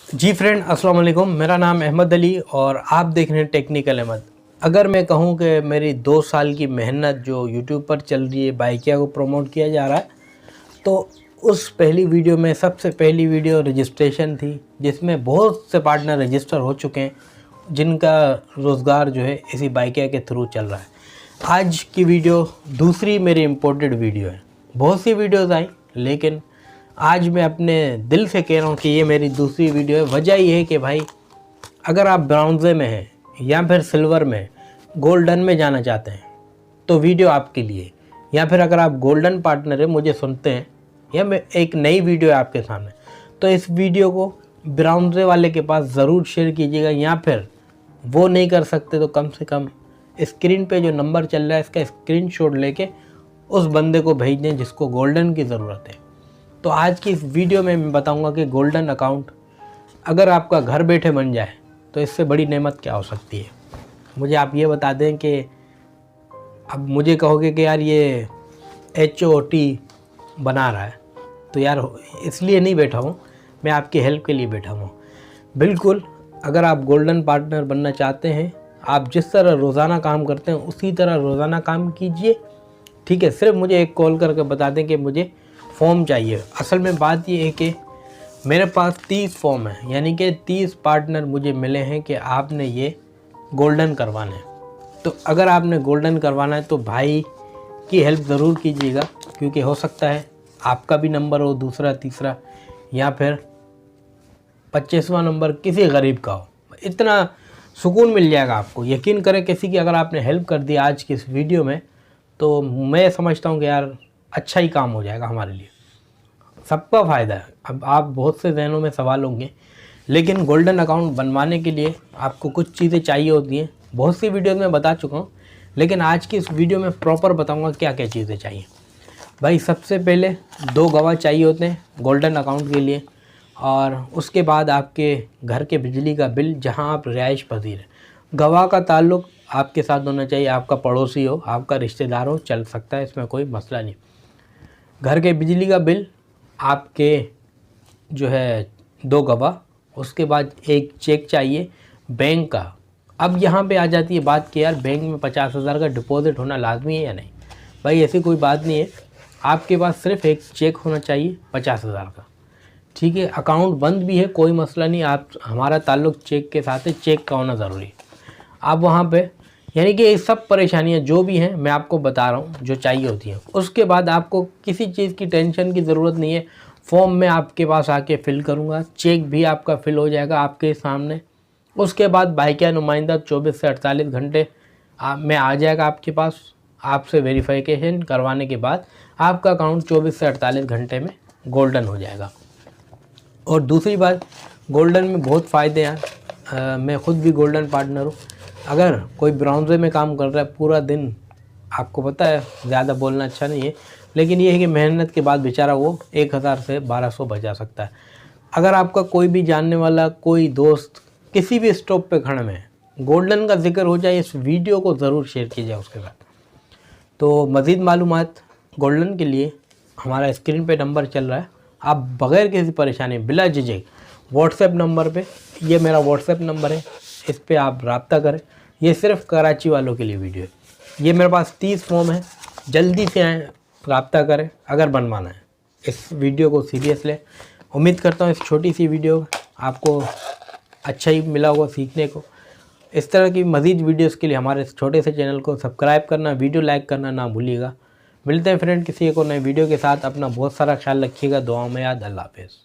जी friend, अस्सलाम वालेकुम। मेरा नाम अहमद अली और आप देख रहे हैं टेक्निकल अहमद। अगर मैं कहूं कि मेरी 2 साल की मेहनत जो यूट्यूब पर चल रही है, बाइकिया को प्रमोट किया जा रहा है, तो उस पहली वीडियो में सबसे पहली वीडियो रजिस्ट्रेशन थी, जिसमें बहुत से पार्टनर रजिस्टर हो चुके हैं, जिनका रोज़गार जो है इसी बाइकिया के थ्रू चल रहा है। आज की वीडियो दूसरी मेरी इम्पोर्टेड वीडियो है। बहुत सी वीडियोज़ आई, लेकिन आज मैं अपने दिल से कह रहा हूँ कि ये मेरी दूसरी वीडियो है। वजह ये है कि भाई, अगर आप ब्राउन्जे में हैं या फिर सिल्वर में, गोल्डन में जाना चाहते हैं तो वीडियो आपके लिए, या फिर अगर आप गोल्डन पार्टनर है, मुझे सुनते हैं, या मैं एक नई वीडियो है आपके सामने, तो इस वीडियो को ब्राउन्जे वाले के पास ज़रूर शेयर कीजिएगा। या फिर वो नहीं कर सकते तो कम से कम स्क्रीन पे जो नंबर चल रहा है इसका स्क्रीनशॉट लेके उस बंदे को भेज दें जिसको गोल्डन की ज़रूरत है। तो आज की इस वीडियो में मैं बताऊंगा कि गोल्डन अकाउंट अगर आपका घर बैठे बन जाए तो इससे बड़ी नेमत क्या हो सकती है। मुझे आप ये बता दें कि अब मुझे कहोगे कि यार ये HOT बना रहा है, तो यार इसलिए नहीं बैठा हूँ, मैं आपकी हेल्प के लिए बैठा हूँ। बिल्कुल, अगर आप गोल्डन पार्टनर बनना चाहते हैं, आप जिस तरह रोज़ाना काम करते हैं उसी तरह रोज़ाना काम कीजिए, ठीक है। सिर्फ मुझे एक कॉल करके बता दें कि मुझे फॉर्म चाहिए। असल में बात ये है कि मेरे पास 30 फॉर्म है, यानी कि 30 पार्टनर मुझे मिले हैं कि आपने ये गोल्डन करवाना है। तो अगर आपने गोल्डन करवाना है तो भाई की हेल्प ज़रूर कीजिएगा, क्योंकि हो सकता है आपका भी नंबर हो, दूसरा तीसरा या फिर 25वां नंबर किसी गरीब का हो। इतना सुकून मिल जाएगा आपको। यकीन करें, किसी की अगर आपने हेल्प कर दी आज की इस वीडियो में, तो मैं समझता हूँ कि यार अच्छा ही काम हो जाएगा हमारे लिए, सबका फ़ायदा है। अब आप बहुत से जहनों में सवाल होंगे, लेकिन गोल्डन अकाउंट बनवाने के लिए आपको कुछ चीज़ें चाहिए होती हैं। बहुत सी वीडियो में बता चुका हूँ, लेकिन आज की इस वीडियो में प्रॉपर बताऊँगा क्या क्या चीज़ें चाहिए। भाई, सबसे पहले 2 गवाह चाहिए होते हैं गोल्डन अकाउंट के लिए, और उसके बाद आपके घर के बिजली का बिल जहाँ आप रिहाइश पजीर हैं। गवाह का ताल्लुक़ आपके साथ होना चाहिए, आपका पड़ोसी हो, आपका रिश्तेदार हो, चल सकता है, इसमें कोई मसला नहीं। घर के बिजली का बिल आपके जो है 2 गवाह, उसके बाद एक चेक चाहिए बैंक का। अब यहाँ पे आ जाती है बात कि यार बैंक में 50,000 का डिपॉजिट होना लाजमी है या नहीं। भाई, ऐसी कोई बात नहीं है, आपके पास सिर्फ एक चेक होना चाहिए 50,000 का, ठीक है। अकाउंट बंद भी है, कोई मसला नहीं, आप हमारा ताल्लुक़ चेक के साथ है, चेक का होना ज़रूरी है। आप वहाँ पे, यानी कि ये सब परेशानियाँ जो भी हैं मैं आपको बता रहा हूँ जो चाहिए होती हैं। उसके बाद आपको किसी चीज़ की टेंशन की ज़रूरत नहीं है। फॉर्म में आपके पास आके फ़िल करूँगा, चेक भी आपका फ़िल हो जाएगा आपके सामने। उसके बाद बाइकिया नुमाइंदा 24 से 48 घंटे में आ जाएगा आपके पास। आपसे वेरीफिकेशन करवाने के बाद आपका अकाउंट 24 से 48 घंटे में गोल्डन हो जाएगा। और दूसरी बात, गोल्डन में बहुत फ़ायदे हैं। मैं ख़ुद भी गोल्डन पार्टनर हूँ। अगर कोई ब्राउन्जे में काम कर रहा है पूरा दिन, आपको पता है ज़्यादा बोलना अच्छा नहीं है, लेकिन ये है कि मेहनत के बाद बेचारा वो 1000 से 1200 बचा सकता है। अगर आपका कोई भी जानने वाला, कोई दोस्त किसी भी स्टॉप पे खड़े में गोल्डन का जिक्र हो जाए, इस वीडियो को ज़रूर शेयर कीजिए उसके साथ। तो मज़ीद मालूमात गोल्डन के लिए हमारा स्क्रीन पे नंबर चल रहा है, आप बग़ैर किसी परेशानी, बिला झिझक व्हाट्सएप नंबर पे, ये मेरा व्हाट्सएप नंबर है, इस पर आप रब्ता करें। ये सिर्फ कराची वालों के लिए वीडियो है। ये मेरे पास 30 फॉर्म है, जल्दी से आएँ, रब्ता करें अगर बनवाना है। इस वीडियो को सीरियस लें। उम्मीद करता हूँ इस छोटी सी वीडियो आपको अच्छा ही मिला होगा सीखने को। इस तरह की मज़ीद वीडियोस के लिए हमारे इस छोटे से चैनल को सब्सक्राइब करना, वीडियो लाइक करना ना भूलिएगा। मिलते हैं फ्रेंड किसी एक और नए वीडियो के साथ। अपना बहुत सारा ख्याल रखिएगा, दुआओं में याद। अल्लाह हाफ़िज़।